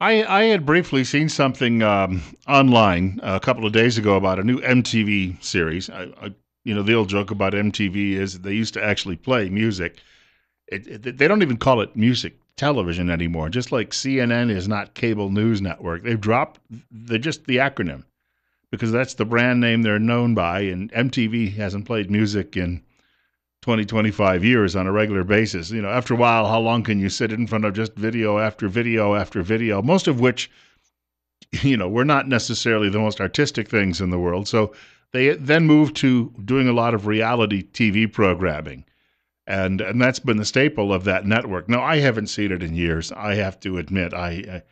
I had briefly seen something online a couple of days ago about a new MTV series. The old joke about MTV is they used to actually play music. They don't even call it music television anymore. Just like CNN is not cable news network, they've dropped just the acronym because that's the brand name they're known by. And MTV hasn't played music in 20, 25 years on a regular basis. After a while, how long can you sit in front of just video after video after video, most of which, were not necessarily the most artistic things in the world. So they then moved to doing a lot of reality TV programming. And that's been the staple of that network. Now, I haven't seen it in years. I have to admit, I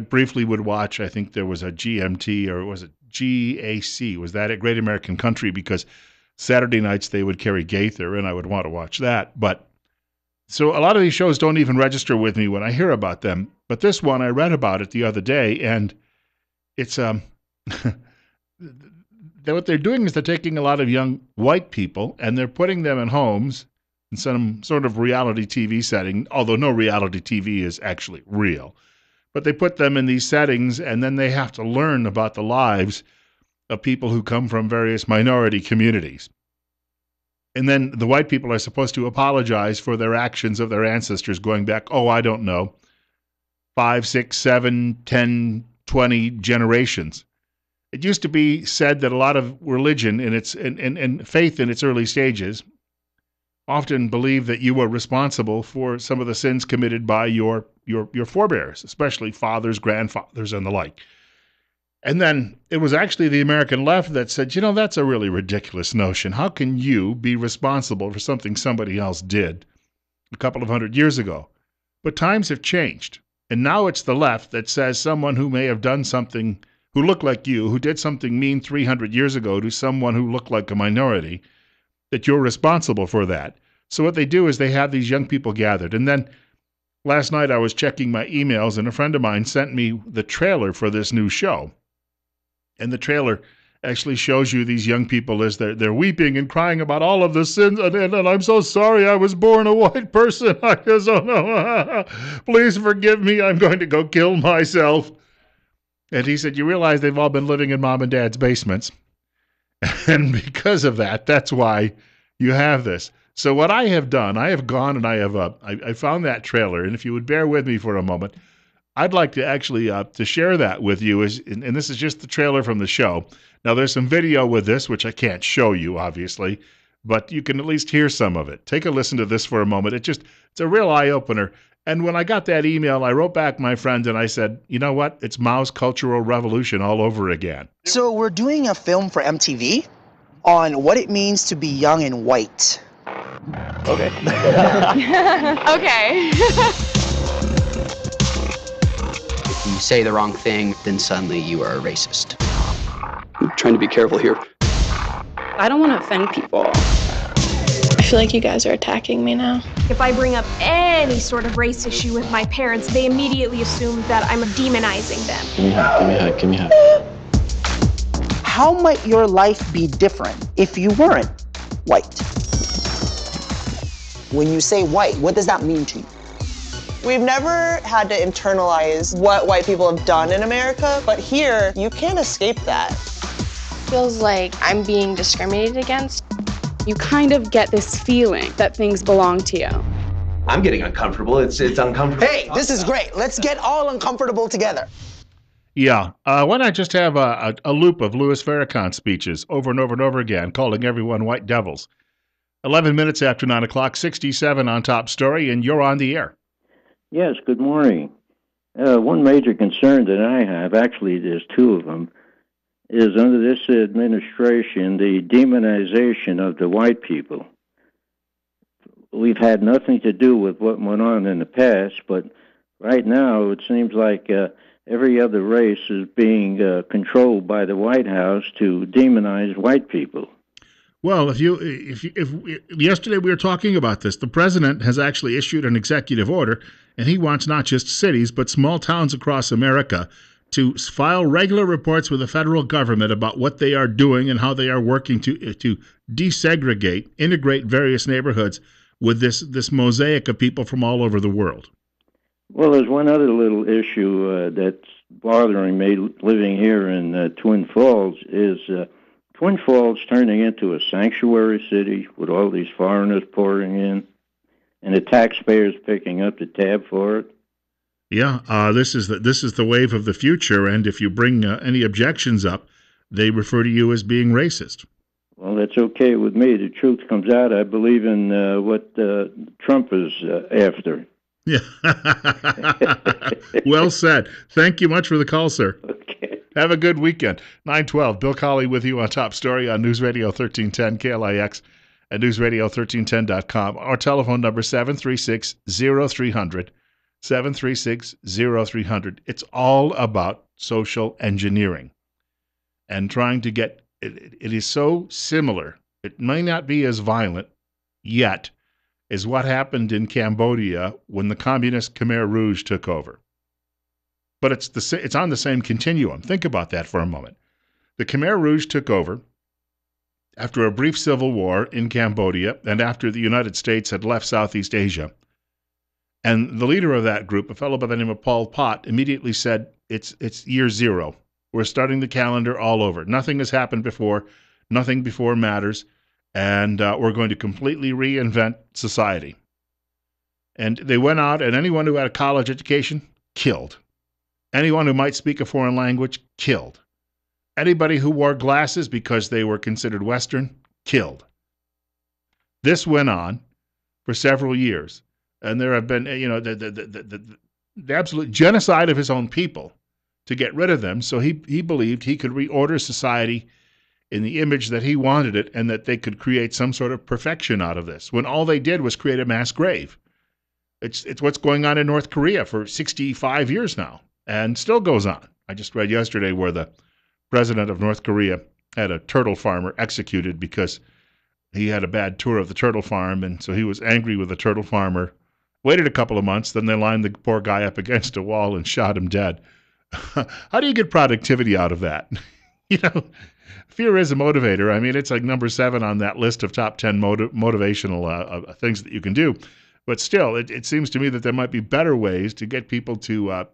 briefly would watch. I think there was a GMT, or was it GAC? Was that at Great American Country? Because Saturday nights they would carry Gaither, and I would want to watch that. But so a lot of these shows don't even register with me when I hear about them. But this one, I read about it the other day, and it's what they're doing is they're taking a lot of young white people and they're putting them in homes in some sort of reality TV setting, although no reality TV is actually real. But they put them in these settings, and then they have to learn about the lives of people who come from various minority communities. And then the white people are supposed to apologize for their actions of their ancestors going back, I don't know, 5, 6, 7, 10, 20 generations. It used to be said that a lot of religion and faith in its early stages often believed that you were responsible for some of the sins committed by your forebears, especially fathers, grandfathers, and the like. And then it was actually the American left that said, that's a really ridiculous notion. How can you be responsible for something somebody else did a couple of 100 years ago? But times have changed. And now it's the left that says someone who may have done something, who looked like you, who did something mean 300 years ago to someone who looked like a minority, that you're responsible for that. So what they do is they have these young people gathered. And then last night I was checking my emails, and a friend of mine sent me the trailer for this new show. And the trailer actually shows you these young people as they're weeping and crying about all of the sins. And I'm so sorry I was born a white person. I just, oh no, please forgive me. I'm going to go kill myself. And he said, you realize they've all been living in mom and dad's basements. And because of that, that's why you have this. So what I have done, I have gone and I found that trailer. And if you would bear with me for a moment, I'd like to actually to share that with you. And this is just the trailer from the show. Now, there's some video with this, which I can't show you, obviously, but you can at least hear some of it. Take a listen to this for a moment. It's a real eye-opener. And when I got that email, I wrote back my friend and I said, you know what? It's Mao's Cultural Revolution all over again. So we're doing a film for MTV on what it means to be young and white. Okay. Okay. If you say the wrong thing, then suddenly you are a racist. I'm trying to be careful here. I don't want to offend people. I feel like you guys are attacking me now. If I bring up any sort of race issue with my parents, they immediately assume that I'm demonizing them. Give me a hug. How might your life be different if you weren't white? When you say white, what does that mean to you? We've never had to internalize what white people have done in America, but here, you can't escape that. Feels like I'm being discriminated against. You kind of get this feeling that things belong to you. I'm getting uncomfortable. It's uncomfortable. Hey, this is great. Let's get all uncomfortable together. Yeah. Why not just have a loop of Louis Farrakhan speeches over and over and over again, calling everyone white devils? 11 minutes after 9 o'clock, 67 on Top Story, and you're on the air. Yes, good morning. One major concern that I have, actually there's two of them, is under this administration, the demonization of the white people. We've had nothing to do with what went on in the past, but right now it seems like every other race is being controlled by the White House to demonize white people. Well, if yesterday we were talking about this, the president has actually issued an executive order, and he wants not just cities but small towns across America to file regular reports with the federal government about what they are doing and how they are working to desegregate, integrate various neighborhoods with this mosaic of people from all over the world. Well, there's one other little issue that's bothering me living here in Twin Falls is Twin Falls turning into a sanctuary city with all these foreigners pouring in and the taxpayers picking up the tab for it. Yeah, this is the wave of the future, and if you bring any objections up, they refer to you as being racist. Well, that's okay with me. The truth comes out. I believe in what Trump is after. Yeah. Well said. Thank you much for the call, sir. Okay. Have a good weekend. 9:12. Bill Colley with you on Top Story on News Radio 1310 KLIX and newsradio1310.com. Our telephone number 736-0300. 736-0300. It's all about social engineering and trying to get it is so similar. It may not be as violent yet as what happened in Cambodia when the communist Khmer Rouge took over. But it's on the same continuum. Think about that for a moment. The Khmer Rouge took over after a brief civil war in Cambodia and after the United States had left Southeast Asia. And the leader of that group, a fellow by the name of Pol Pot, immediately said, it's year zero. We're starting the calendar all over. Nothing has happened before. Nothing before matters. And we're going to completely reinvent society. And they went out, and anyone who had a college education, killed. Anyone who might speak a foreign language, killed. Anybody who wore glasses because they were considered Western, killed. This went on for several years. And there have been, the absolute genocide of his own people to get rid of them. So he believed he could reorder society in the image that he wanted it and that they could create some sort of perfection out of this, when all they did was create a mass grave. It's what's going on in North Korea for 65 years now and still goes on. I just read yesterday where the president of North Korea had a turtle farmer executed because he had a bad tour of the turtle farm, and so he was angry with the turtle farmer. Waited a couple of months, then they lined the poor guy up against a wall and shot him dead. How do you get productivity out of that? Fear is a motivator. I mean, it's like number 7 on that list of top 10 motivational things that you can do. But still, it seems to me that there might be better ways to get people to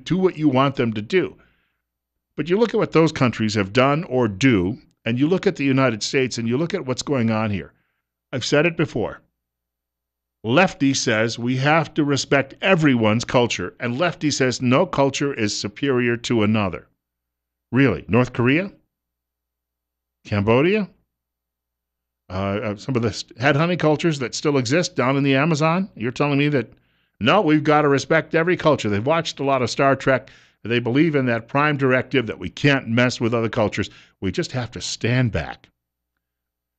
do what you want them to do. But you look at what those countries have done or do, and you look at the United States and you look at what's going on here. I've said it before. Lefty says we have to respect everyone's culture, and Lefty says no culture is superior to another. Really? North Korea? Cambodia? Some of the headhunting cultures that still exist down in the Amazon? You're telling me that, no, we've got to respect every culture. They've watched a lot of Star Trek. They believe in that prime directive that we can't mess with other cultures. We just have to stand back.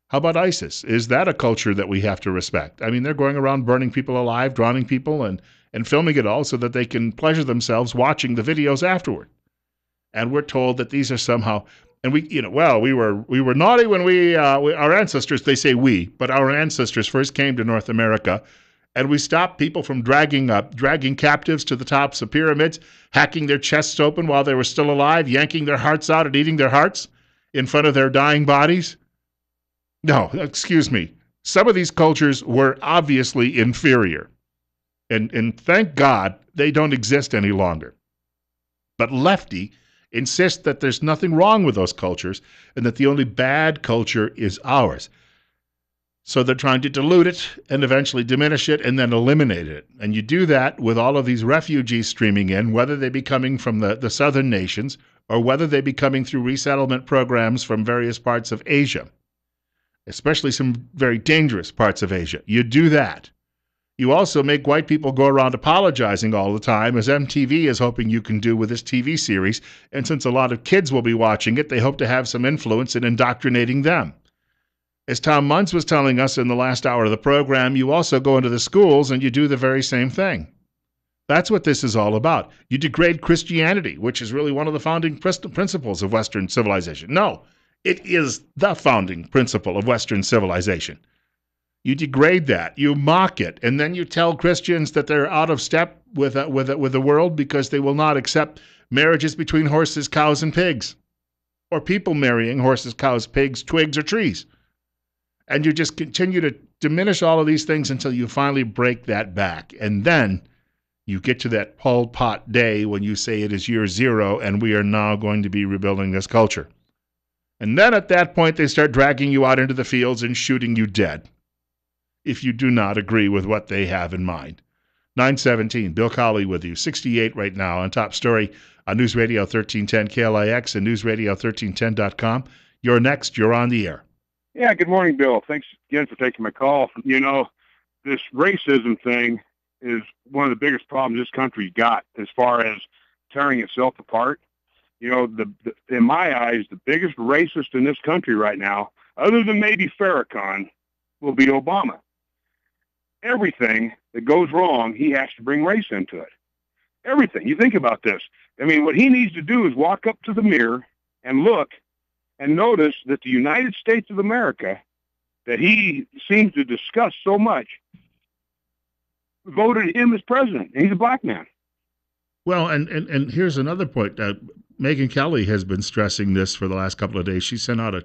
How about ISIS? Is that a culture that we have to respect? I mean, they're going around burning people alive, drowning people, and filming it all so that they can pleasure themselves watching the videos afterward. And we're told that these are somehow, and we were naughty when our ancestors, they say we, but our ancestors first came to North America, and we stopped people from dragging captives to the tops of pyramids, hacking their chests open while they were still alive, yanking their hearts out and eating their hearts in front of their dying bodies. No, excuse me. Some of these cultures were obviously inferior. And thank God they don't exist any longer. But Lefty insists that there's nothing wrong with those cultures and that the only bad culture is ours. So they're trying to dilute it and eventually diminish it and then eliminate it. And you do that with all of these refugees streaming in, whether they be coming from the southern nations or whether they be coming through resettlement programs from various parts of Asia, especially some very dangerous parts of Asia. You do that. You also make white people go around apologizing all the time, as MTV is hoping you can do with this TV series. And since a lot of kids will be watching it, they hope to have some influence in indoctrinating them. As Tom Muntz was telling us in the last hour of the program, you also go into the schools and you do the very same thing. That's what this is all about. You degrade Christianity, which is really one of the founding principles of Western civilization. No, it is the founding principle of Western civilization. You degrade that, you mock it, and then you tell Christians that they're out of step with the world because they will not accept marriages between horses, cows, and pigs, or people marrying horses, cows, pigs, twigs, or trees. And you just continue to diminish all of these things until you finally break that back. And then You get to that Pol Pot day when you say it is year zero and we are now going to be rebuilding this culture. And then at that point, they start dragging you out into the fields and shooting you dead if you do not agree with what they have in mind. 917, Bill Colley with you. 68 right now on Top Story on News Radio 1310 KLIX and newsradio1310.com. You're next. You're on the air. Yeah, good morning, Bill. Thanks again for taking my call. You know, this racism thing is one of the biggest problems this country's got as far as tearing itself apart. You know, in my eyes, the biggest racist in this country right now, other than maybe Farrakhan, will be Obama. Everything that goes wrong, he has to bring race into it. Everything. You think about this. I mean, what he needs to do is walk up to the mirror and look and notice that the United States of America, that he seems to discuss so much, voted him as president. And he's a black man. Well, and here's another point. Megyn Kelly has been stressing this for the last couple of days. She sent out a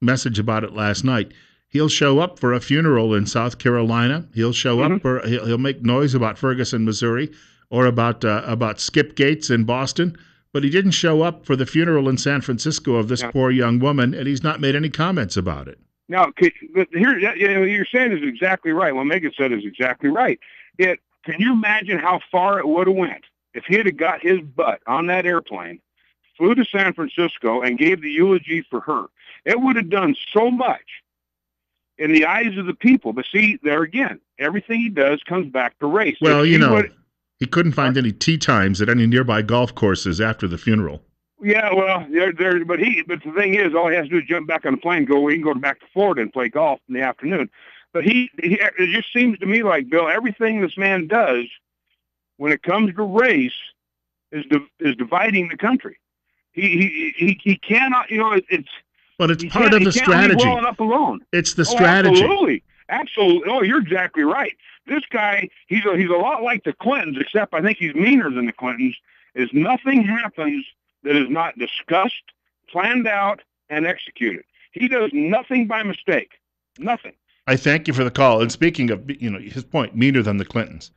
message about it last night. He'll show up for a funeral in South Carolina. He'll show up for he'll make noise about Ferguson, Missouri, or about Skip Gates in Boston. But he didn't show up for the funeral in San Francisco of this poor young woman, and he's not made any comments about it. Now, but here, you're saying is exactly right. What Megan said is exactly right. Can you imagine how far it would have went if he had got his butt on that airplane, flew to San Francisco, and gave the eulogy for her? It would have done so much in the eyes of the people. But see, there again, everything he does comes back to race. Well, he couldn't find any tee times at any nearby golf courses after the funeral. Yeah, well, but the thing is, all he has to do is jump back on the plane, he can go back to Florida and play golf in the afternoon. But it just seems to me like, Bill, everything this man does when it comes to race is dividing the country. He cannot, it's. But it's part of the strategy. Growing up alone. It's the strategy. Absolutely. Oh, you're exactly right. This guy, he's a lot like the Clintons, except I think he's meaner than the Clintons. Is nothing happens that is not discussed, planned out, and executed. He does nothing by mistake. Nothing. I thank you for the call. And speaking of, his point, meaner than the Clintons.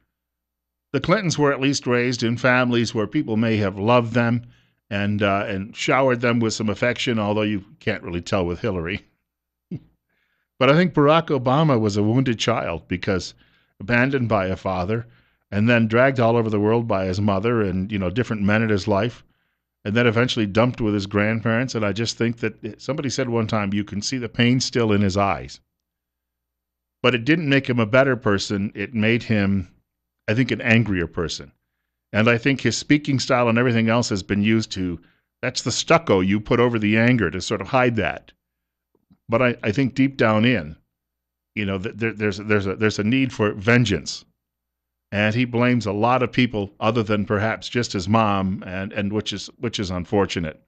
The Clintons were at least raised in families where people may have loved them and showered them with some affection, although you can't really tell with Hillary. But I think Barack Obama was a wounded child because abandoned by a father and then dragged all over the world by his mother and, different men in his life, and then eventually dumped with his grandparents. And I just think that somebody said one time, you can see the pain still in his eyes. But it didn't make him a better person. It made him, I think, an angrier person. And I think his speaking style and everything else has been used that's the stucco you put over the anger to sort of hide that. But I think deep down in, there's a need for vengeance. And he blames a lot of people other than perhaps just his mom, and which is unfortunate.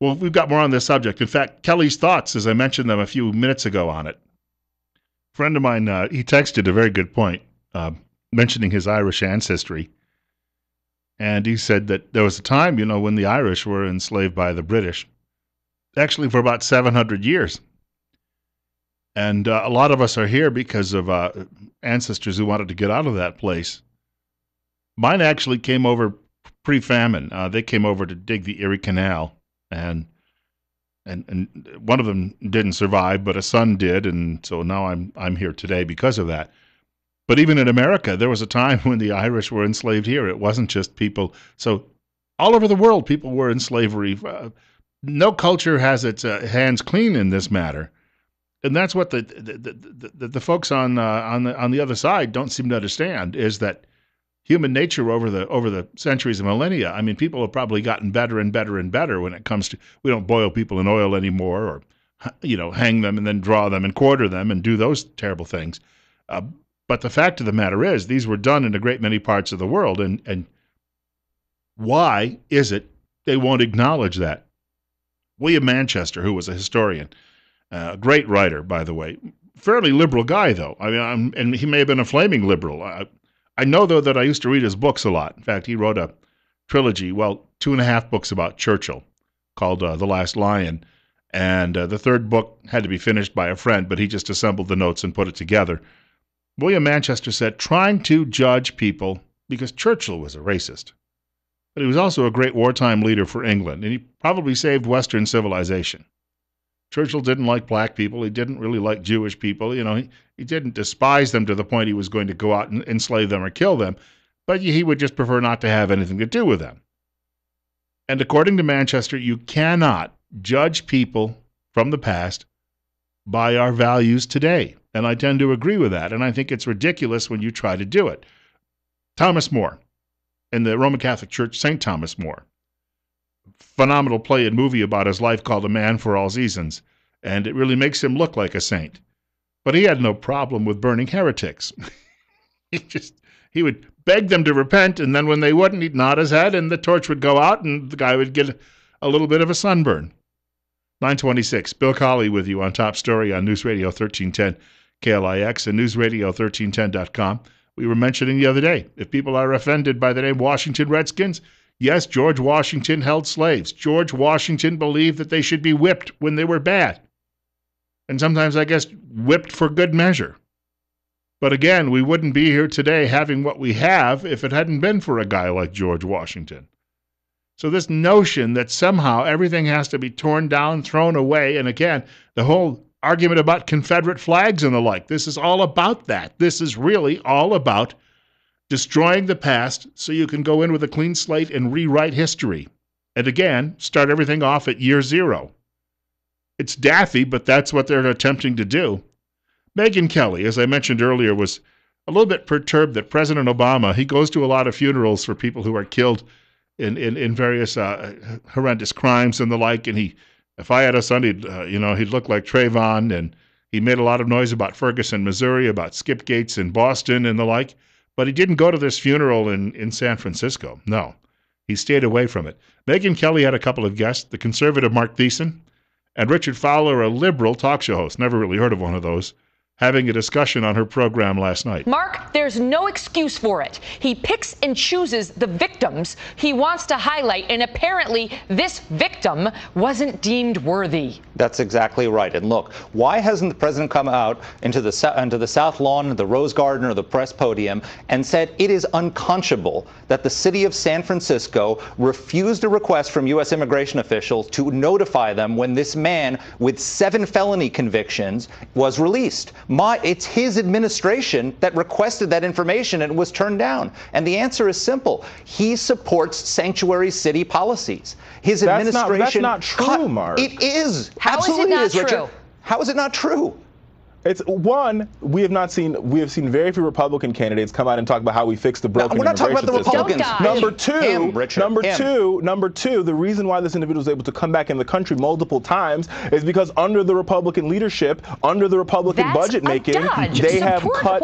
Well, we've got more on this subject. In fact, Kelly's thoughts, as I mentioned them a few minutes ago on it. A friend of mine, he texted a very good point, mentioning his Irish ancestry. And he said that there was a time, when the Irish were enslaved by the British, actually for about 700 years. And a lot of us are here because of ancestors who wanted to get out of that place. Mine actually came over pre-famine. They came over to dig the Erie Canal, and one of them didn't survive, but a son did, and so now I'm here today because of that. But even in America, there was a time when the Irish were enslaved here. It wasn't just people. So all over the world, people were in slavery. No culture has its hands clean in this matter. And that's what the folks on the other side don't seem to understand, is that human nature over the centuries and millennia. I mean, people have probably gotten better and better and better when it comes to, we don't boil people in oil anymore, or hang them and then draw them and quarter them and do those terrible things. But the fact of the matter is, these were done in a great many parts of the world, and why is it they won't acknowledge that? William Manchester, who was a historian, a great writer, by the way, fairly liberal guy, though. I mean, and he may have been a flaming liberal. I know, though, that I used to read his books a lot. In fact, he wrote a trilogy, 2.5 books about Churchill, called The Last Lion, and the third book had to be finished by a friend, but he just assembled the notes and put it together. William Manchester said, trying to judge people because Churchill was a racist. But he was also a great wartime leader for England, and he probably saved Western civilization. Churchill didn't like black people. He didn't really like Jewish people. He didn't despise them to the point he was going to go out and enslave them or kill them, but he would just prefer not to have anything to do with them. And according to Manchester, you cannot judge people from the past by our values today. And I tend to agree with that, and I think it's ridiculous when you try to do it. Thomas More, in the Roman Catholic Church, St. Thomas More. Phenomenal play and movie about his life called A Man for All Seasons, and it really makes him look like a saint. But he had no problem with burning heretics. He would beg them to repent, and then when they wouldn't, he'd nod his head, and the torch would go out, and the guy would get a little bit of a sunburn. 926, Bill Colley with you on Top Story on News Radio 1310 KLIX and newsradio1310.com. We were mentioning the other day, if people are offended by the name Washington Redskins, yes, George Washington held slaves. George Washington believed that they should be whipped when they were bad. And sometimes, I guess, whipped for good measure. But again, we wouldn't be here today having what we have if it hadn't been for a guy like George Washington. So this notion that somehow everything has to be torn down, thrown away, and again, the whole argument about Confederate flags and the like, this is all about that. This is really all about destroying the past so you can go in with a clean slate and rewrite history. And again, start everything off at year zero. It's daffy, but that's what they're attempting to do. Megyn Kelly, as I mentioned earlier, was a little bit perturbed that President Obama, he goes to a lot of funerals for people who are killed in various horrendous crimes and the like, and if I had a son, he'd look like Trayvon, and he made a lot of noise about Ferguson, Missouri, about Skip Gates in Boston and the like, but he didn't go to this funeral in San Francisco. No, he stayed away from it. Megyn Kelly had a couple of guests, the conservative Mark Thiessen and Richard Fowler, a liberal talk show host, never really heard of one of those, having a discussion on her program last night. Mark, there's no excuse for it. He picks and chooses the victims he wants to highlight, and apparently this victim wasn't deemed worthy. That's exactly right. And look, why hasn't the president come out into the South Lawn, the Rose Garden, or the press podium and said it is unconscionable that the city of San Francisco refused a request from U.S. immigration officials to notify them when this man with 7 felony convictions was released? It's his administration that requested that information and it was turned down. And the answer is simple. He supports sanctuary city policies. His administration... That's not true, Mark. It is. How Absolutely is it not true? Richard. How is it not true? It's one, we have seen very few Republican candidates come out and talk about how we fixed the broken immigration system. We're not talking about the Republicans. Number two, the reason why this individual is able to come back in the country multiple times is because under the Republican leadership, under the Republican budget making, they have cut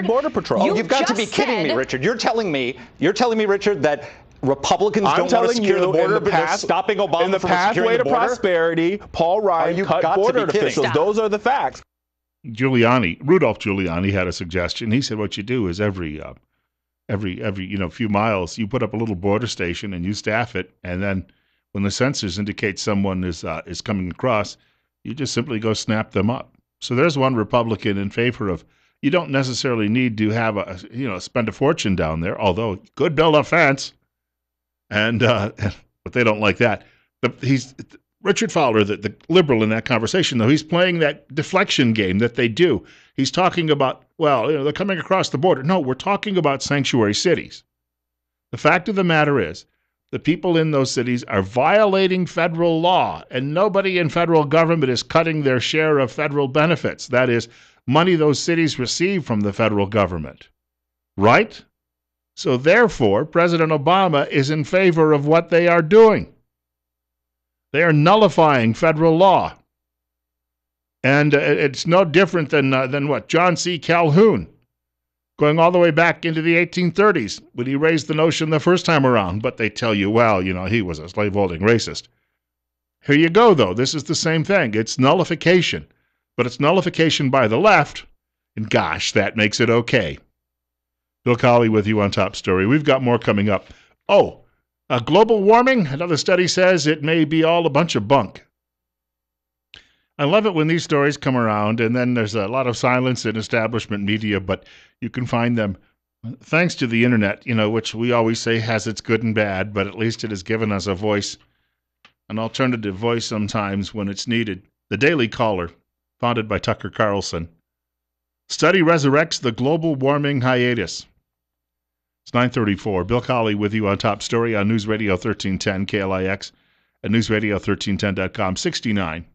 Border Patrol. You've got to be kidding me, Richard. You're telling me, Richard, that Republicans don't want to secure the border, but they're stopping Obama from securing the border? In the pathway to prosperity, Paul Ryan cut border officials. Those are the facts. Rudolph Giuliani had a suggestion. He said what you do is every few miles you put up a little border station and you staff it, and then when the sensors indicate someone is coming across, you just simply go snap them up. So there's one Republican in favor of, you don't necessarily need to have spend a fortune down there, although could build a fence. But they don't like that. He's Richard Fowler, the liberal in that conversation, though, he's playing that deflection game that they do. He's talking about, they're coming across the border. No, we're talking about sanctuary cities. The fact of the matter is, the people in those cities are violating federal law, and nobody in federal government is cutting their share of federal benefits. That is, money those cities receive from the federal government. Right? So therefore, President Obama is in favor of what they are doing. They are nullifying federal law. And it's no different than what? John C. Calhoun, going all the way back into the 1830s, when he raised the notion the first time around. But they tell you, he was a slaveholding racist. Here you go, though. This is the same thing. It's nullification. But it's nullification by the left, and gosh, that makes it okay. Bill Colley with you on Top Story. We've got more coming up. Global warming, another study says it may be all a bunch of bunk. I love it when these stories come around, and then there's a lot of silence in establishment media, but you can find them Thanks to the internet, which we always say has its good and bad, but at least it has given us a voice, an alternative voice sometimes when it's needed. The Daily Caller, founded by Tucker Carlson. Study resurrects the global warming hiatus. It's 9:34. Bill Colley with you on Top Story on News Radio 1310 KLIX and newsradio1310.com. 69.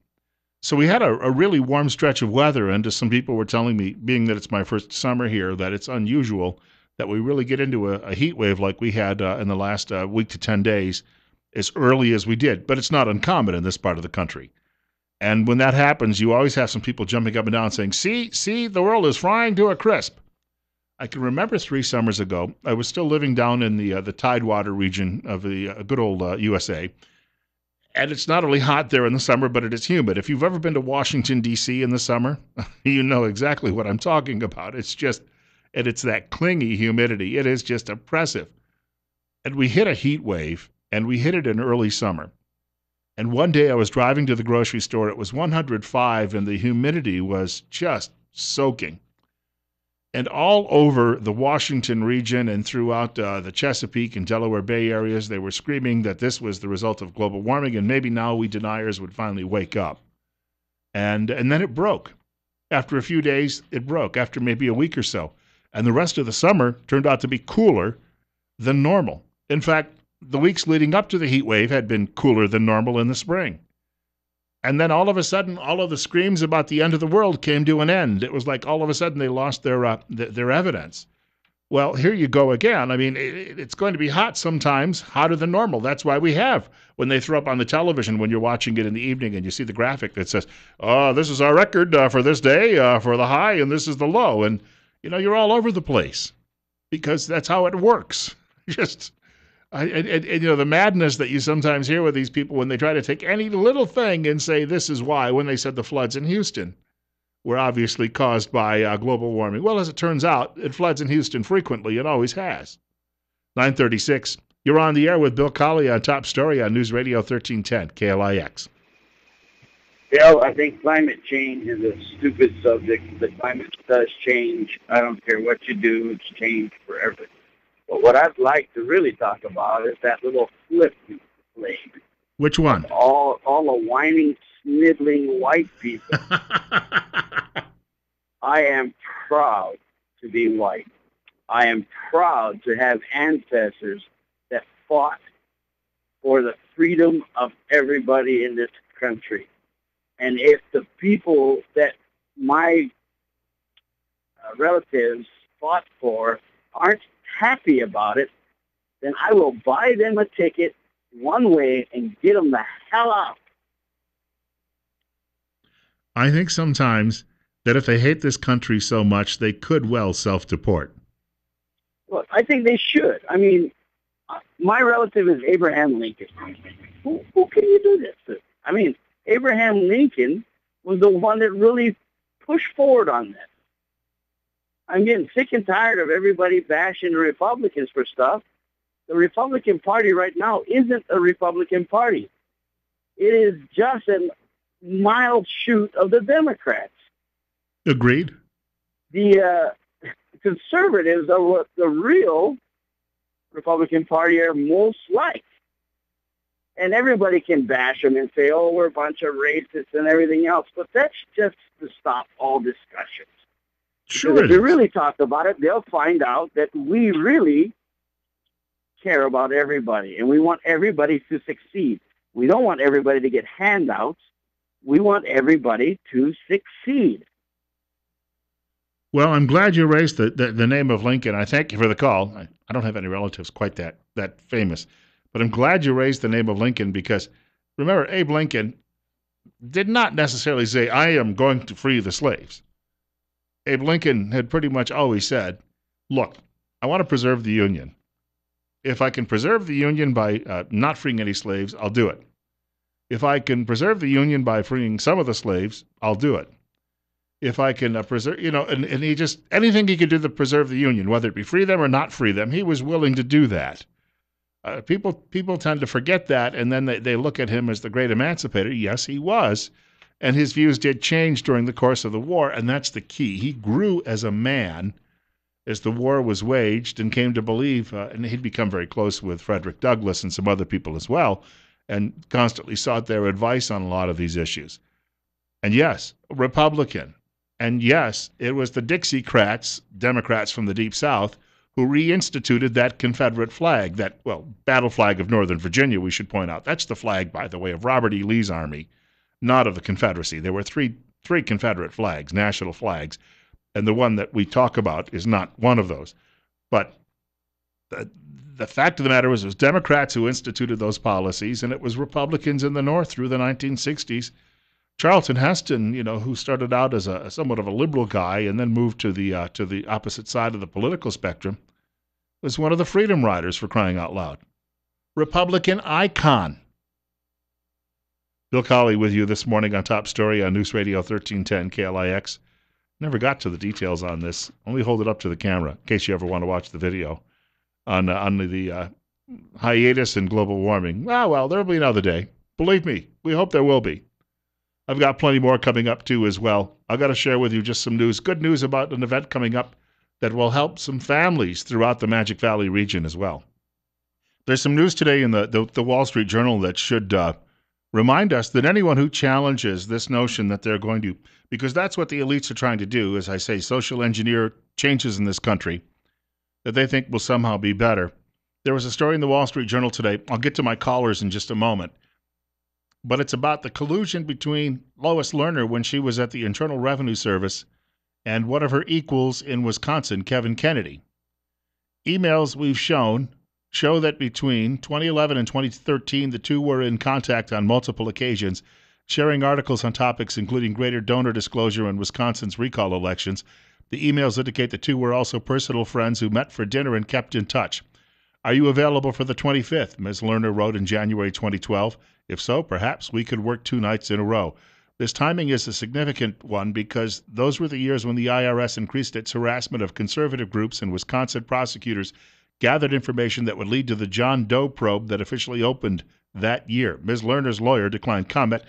So we had a really warm stretch of weather, and some people were telling me, being that it's my first summer here, that it's unusual that we really get into a heat wave like we had in the last week to 10 days as early as we did. But it's not uncommon in this part of the country. And when that happens, you always have some people jumping up and down saying, see, the world is frying to a crisp. I can remember 3 summers ago, I was still living down in the Tidewater region of the good old USA. And it's not only hot there in the summer, but it is humid. If you've ever been to Washington, D.C. in the summer, you know exactly what I'm talking about. It's that clingy humidity. It is just oppressive. And we hit a heat wave, and we hit it in early summer. And one day I was driving to the grocery store. It was 105, and the humidity was just soaking. And all over the Washington region and throughout the Chesapeake and Delaware Bay areas, they were screaming that this was the result of global warming, and maybe now we deniers would finally wake up. And then it broke. After a few days, it broke, after maybe a week or so. And the rest of the summer turned out to be cooler than normal. In fact, the weeks leading up to the heat wave had been cooler than normal in the spring. And then all of a sudden, all of the screams about the end of the world came to an end. It was like all of a sudden they lost their evidence. Well, here you go again. I mean, it's going to be hot sometimes, hotter than normal. That's why we have, when they throw up on the television when you're watching it in the evening and you see the graphic that says, oh, this is our record for this day, for the high, and this is the low. And, you're all over the place because that's how it works. The madness that you sometimes hear with these people when they try to take any little thing and say this is why, when they said the floods in Houston were obviously caused by global warming. Well, as it turns out, it floods in Houston frequently. It always has. 9:36. You're on the air with Bill Colley on Top Story on News Radio 1310 KLIX. Bill, I think climate change is a stupid subject. The climate does change. I don't care what you do, it's changed forever. But what I'd like to really talk about is that little flip flame. Which one? All the whining, sniveling white people. I am proud to be white. I am proud to have ancestors that fought for the freedom of everybody in this country. And if the people that my relatives fought for aren't happy about it, then I will buy them a ticket one way and get them the hell out. I think sometimes that if they hate this country so much, they could well self-deport. Look, I think they should. I mean, my relative is Abraham Lincoln. Who can you do this to? I mean, Abraham Lincoln was the one that really pushed forward on this. I'm getting sick and tired of everybody bashing the Republicans for stuff. The Republican Party right now isn't a Republican Party. It is just a mild shoot of the Democrats. Agreed. The conservatives are what the real Republican Party are most like. And everybody can bash them and say, oh, we're a bunch of racists and everything else. But that's just to stop all discussions. Sure. If you really talk about it, they'll find out that we really care about everybody, and we want everybody to succeed. We don't want everybody to get handouts. We want everybody to succeed. Well, I'm glad you raised the name of Lincoln. I thank you for the call. I don't have any relatives quite that famous, but I'm glad you raised the name of Lincoln because, remember, Abe Lincoln did not necessarily say, I am going to free the slaves. Abe Lincoln had pretty much always said, look, I want to preserve the Union. If I can preserve the Union by not freeing any slaves, I'll do it. If I can preserve the Union by freeing some of the slaves, I'll do it. If I can preserve, and he just, anything he could do to preserve the Union, whether it be free them or not free them, he was willing to do that. People tend to forget that, and then they look at him as the great emancipator. Yes, he was. And his views did change during the course of the war, and that's the key. He grew as a man as the war was waged, and came to believe, and he'd become very close with Frederick Douglass and some other people as well, and constantly sought their advice on a lot of these issues. And yes, Republican. And yes, it was the Dixiecrats, Democrats from the Deep South, who reinstituted that Confederate flag, that, battle flag of Northern Virginia, we should point out. That's the flag, by the way, of Robert E. Lee's army, not of the Confederacy. There were three Confederate flags, national flags, and the one that we talk about is not one of those. But the fact of the matter was, it was Democrats who instituted those policies, and it was Republicans in the North through the 1960s. Charlton Heston, who started out as a somewhat of a liberal guy and then moved to the opposite side of the political spectrum, was one of the Freedom Riders, for crying out loud. Republican icon. Bill Colley with you this morning on Top Story on News Radio 1310 KLIX. Never got to the details on this. Only hold it up to the camera in case you ever want to watch the video on the hiatus and global warming. Well, there'll be another day. Believe me, we hope there will be. I've got plenty more coming up, too, as well. I've got to share with you just some news, good news about an event coming up that will help some families throughout the Magic Valley region as well. There's some news today in the Wall Street Journal that should remind us that anyone who challenges this notion that they're going to, because that's what the elites are trying to do, as I say, social engineer changes in this country that they think will somehow be better. There was a story in the Wall Street Journal today. I'll get to my callers in just a moment. But it's about the collusion between Lois Lerner when she was at the Internal Revenue Service and one of her equals in Wisconsin, Kevin Kennedy. Emails we've show that between 2011 and 2013, the two were in contact on multiple occasions, sharing articles on topics including greater donor disclosure in Wisconsin's recall elections. The emails indicate the two were also personal friends who met for dinner and kept in touch. Are you available for the 25th? Ms. Lerner wrote in January 2012. If so, perhaps we could work 2 nights in a row. This timing is a significant one because those were the years when the IRS increased its harassment of conservative groups, and Wisconsin prosecutors gathered information that would lead to the John Doe probe that officially opened that year. Ms. Lerner's lawyer declined comment.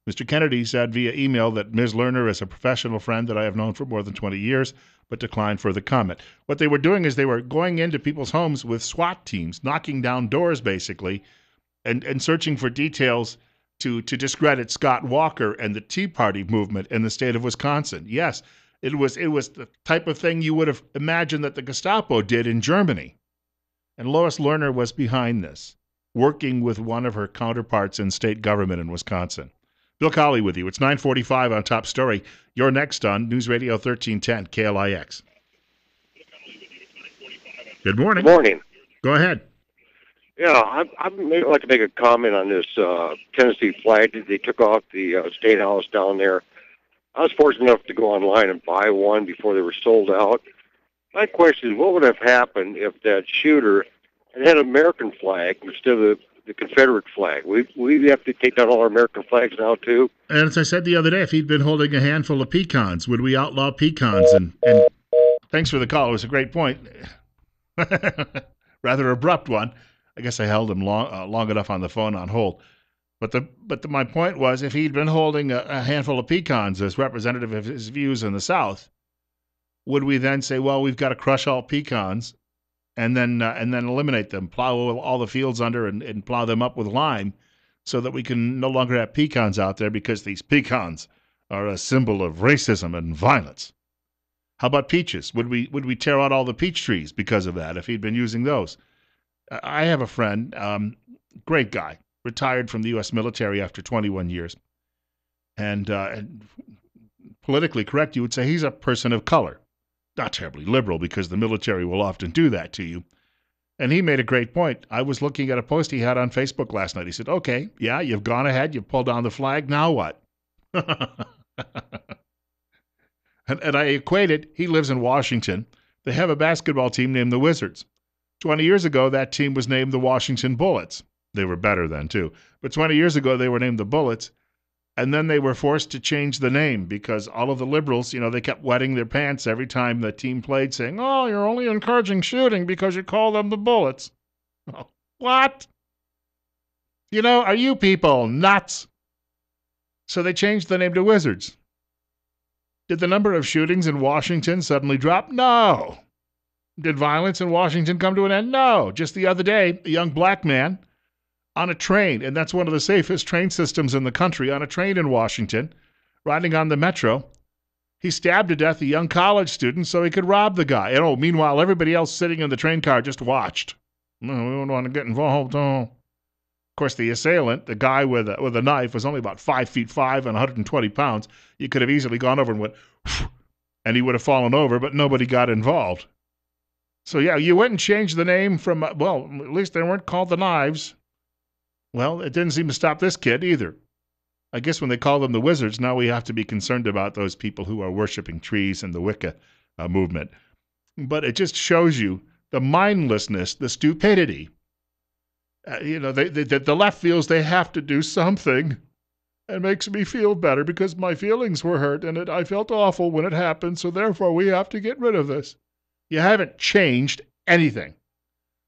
Mr. Kennedy said via email that Ms. Lerner is a professional friend that I have known for more than 20 years, but declined further comment. What they were doing is they were going into people's homes with SWAT teams, knocking down doors basically, and searching for details to discredit Scott Walker and the Tea Party movement in the state of Wisconsin. Yes, it was the type of thing you would have imagined that the Gestapo did in Germany. And Lois Lerner was behind this, working with one of her counterparts in state government in Wisconsin. Bill Colley with you. It's 9:45 on Top Story. You're next on News Radio 1310 KLIX. Good morning. Good morning. Go ahead. Yeah, I'd like to make a comment on this Tennessee flag that they took off the State House down there. I was fortunate enough to go online and buy one before they were sold out. My question is, what would have happened if that shooter had an American flag instead of the Confederate flag? We have to take down all our American flags now, too? And as I said the other day, if he'd been holding a handful of pecans, would we outlaw pecans? And thanks for the call. It was a great point. Rather abrupt one. I guess I held him long enough on the phone on hold. But my point was, if he'd been holding a handful of pecans as representative of his views in the South, would we then say, well, we've got to crush all pecans and then eliminate them, plow all the fields under and plow them up with lime so that we can no longer have pecans out there because these pecans are a symbol of racism and violence? How about peaches? Would we tear out all the peach trees because of that if he'd been using those? I have a friend, great guy, retired from the U.S. military after 21 years. And politically correct, you would say he's a person of color. Not terribly liberal because the military will often do that to you. And he made a great point. I was looking at a post he had on Facebook last night. He said, okay, yeah, you've gone ahead, you've pulled down the flag, now what? And I equated, he lives in Washington. They have a basketball team named the Wizards. 20 years ago, that team was named the Washington Bullets. They were better then, too. But 20 years ago, they were named the Bullets. And then they were forced to change the name because all of the liberals, they kept wetting their pants every time the team played, saying, oh, you're only encouraging shooting because you call them the Bullets. Oh, what? Are you people nuts? So they changed the name to Wizards. Did the number of shootings in Washington suddenly drop? No. Did violence in Washington come to an end? No. Just the other day, a young black man on a train, and that's one of the safest train systems in the country, on a train in Washington, riding on the metro, he stabbed to death a young college student so he could rob the guy. And meanwhile, everybody else sitting in the train car just watched. No, we don't want to get involved. Oh. Of course, the assailant, the guy with a knife, was only about 5'5" and 120 pounds. You could have easily gone over and went, and he would have fallen over, but nobody got involved. So, yeah, you went and changed the name from, at least they weren't called the Knives. Well, it didn't seem to stop this kid either. I guess when they call them the Wizards, now we have to be concerned about those people who are worshiping trees and the Wicca movement. But it just shows you the mindlessness, the stupidity. The left feels they have to do something. It makes me feel better because my feelings were hurt and I felt awful when it happened, so therefore we have to get rid of this. You haven't changed anything.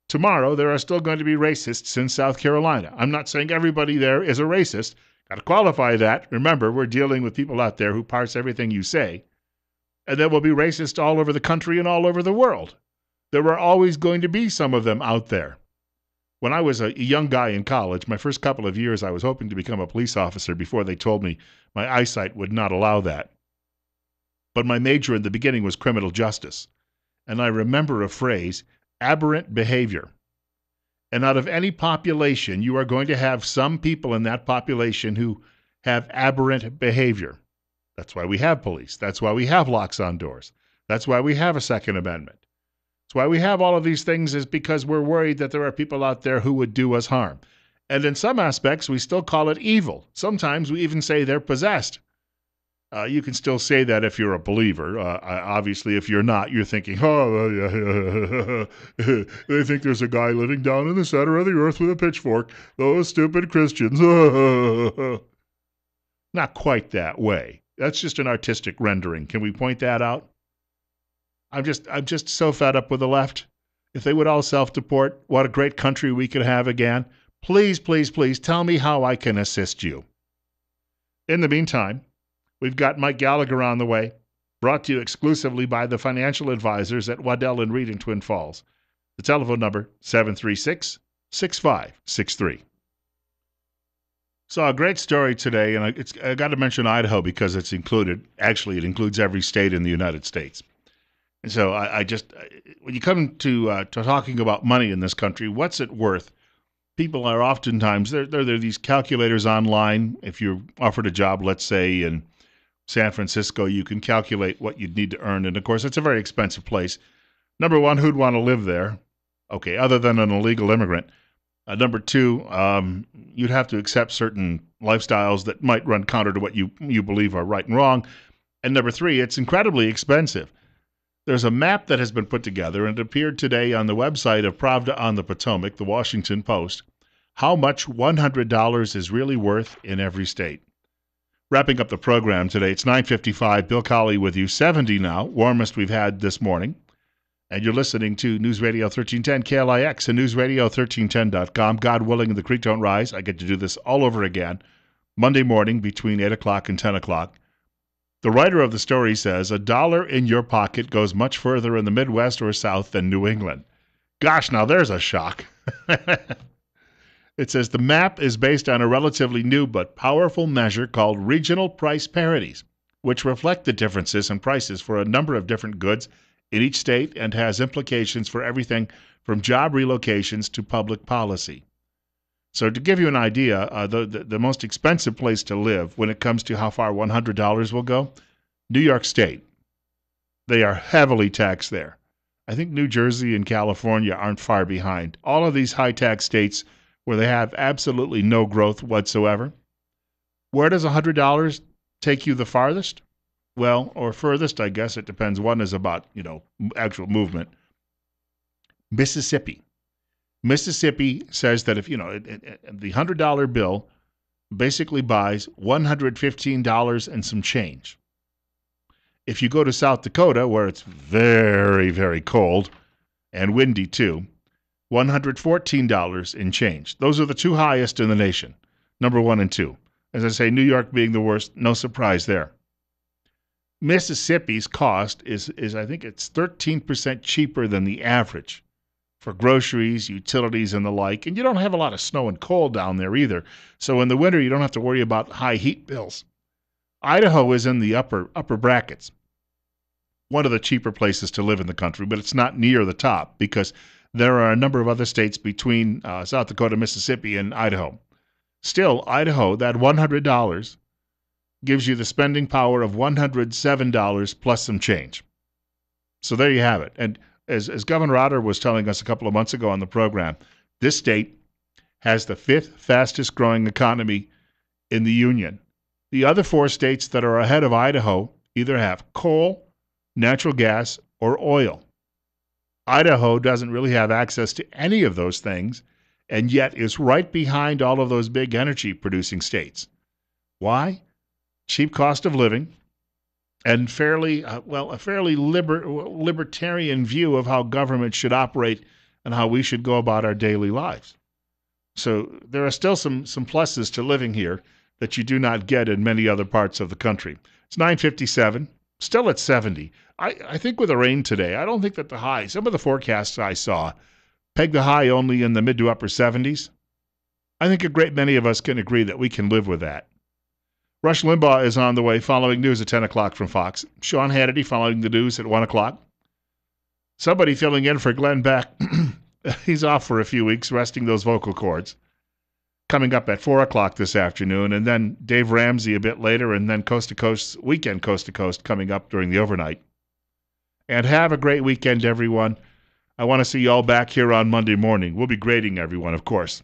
Tomorrow, there are still going to be racists in South Carolina. I'm not saying everybody there is a racist. Got to qualify that. Remember, we're dealing with people out there who parse everything you say. And there will be racists all over the country and all over the world. There are always going to be some of them out there. When I was a young guy in college, my first couple of years, I was hoping to become a police officer before they told me my eyesight would not allow that. But my major in the beginning was criminal justice. And I remember a phrase, aberrant behavior. And out of any population, you are going to have some people in that population who have aberrant behavior. That's why we have police. That's why we have locks on doors. That's why we have a Second Amendment. That's why we have all of these things, is because we're worried that there are people out there who would do us harm. And in some aspects, we still call it evil. Sometimes we even say they're possessed. You can still say that if you're a believer. Obviously, if you're not, you're thinking, they think there's a guy living down in the center of the earth with a pitchfork. Those stupid Christians. Not quite that way. That's just an artistic rendering. Can we point that out? I'm just so fed up with the left. If they would all self-deport, what a great country we could have again. Please, please, please tell me how I can assist you. In the meantime, we've got Mike Gallagher on the way, brought to you exclusively by the financial advisors at Waddell & Reed in Twin Falls. The telephone number, 736-6563. Saw a great story today, and I got to mention Idaho because it's included. Actually, it includes every state in the United States. And so when you come to talking about money in this country, what's it worth? People are oftentimes, there are these calculators online. If you're offered a job, let's say in San Francisco, you can calculate what you'd need to earn. And of course, it's a very expensive place. Number one, who'd want to live there? Okay, other than an illegal immigrant. Number two, you'd have to accept certain lifestyles that might run counter to what you believe are right and wrong. And number three, it's incredibly expensive. There's a map that has been put together, and it appeared today on the website of Pravda on the Potomac, the Washington Post, how much $100 is really worth in every state. Wrapping up the program today, it's 9:55. Bill Colley with you, 70 now, warmest we've had this morning. And you're listening to News Radio 1310 KLIX and newsradio1310.com. God willing, the creek don't rise. I get to do this all over again, Monday morning between 8 o'clock and 10 o'clock. The writer of the story says, $1 in your pocket goes much further in the Midwest or South than New England. Gosh, now there's a shock. It says the map is based on a relatively new but powerful measure called regional price parities, which reflect the differences in prices for a number of different goods in each state and has implications for everything from job relocations to public policy. So to give you an idea, the most expensive place to live when it comes to how far $100 will go, New York State. They are heavily taxed there. I think New Jersey and California aren't far behind. All of these high-tax states where they have absolutely no growth whatsoever. Where does $100 take you the farthest? Well, or furthest, I guess it depends. One is about, actual movement. Mississippi. Mississippi says that if, the $100 bill basically buys $115 and some change. If you go to South Dakota, where it's very, very cold and windy too, $114 in change. Those are the two highest in the nation, number 1 and 2. As I say, New York being the worst, no surprise there. Mississippi's cost is I think it's 13% cheaper than the average for groceries, utilities, and the like. And you don't have a lot of snow and cold down there either. So in the winter, you don't have to worry about high heat bills. Idaho is in the upper brackets. One of the cheaper places to live in the country, but it's not near the top because there are a number of other states between South Dakota, Mississippi, and Idaho. Still, Idaho, that $100 gives you the spending power of $107 plus some change. So there you have it. And as Governor Otter was telling us a couple of months ago on the program, this state has the 5th fastest growing economy in the union. The other 4 states that are ahead of Idaho either have coal, natural gas, or oil. Idaho doesn't really have access to any of those things, and yet is right behind all of those big energy-producing states. Why? Cheap cost of living, and a fairly libertarian view of how government should operate and how we should go about our daily lives. So there are still some pluses to living here that you do not get in many other parts of the country. It's 9:57, still at 70. I think with the rain today, I don't think that the high, some of the forecasts I saw, peg the high only in the mid to upper 70s. I think a great many of us can agree that we can live with that. Rush Limbaugh is on the way following news at 10 o'clock from Fox. Sean Hannity following the news at 1 o'clock. Somebody filling in for Glenn Beck. He's off for a few weeks, resting those vocal cords. Coming up at 4 o'clock this afternoon, and then Dave Ramsey a bit later, and then Coast to Coast, Weekend Coast to Coast coming up during the overnight. And have a great weekend, everyone. I want to see you all back here on Monday morning. We'll be grading everyone, of course.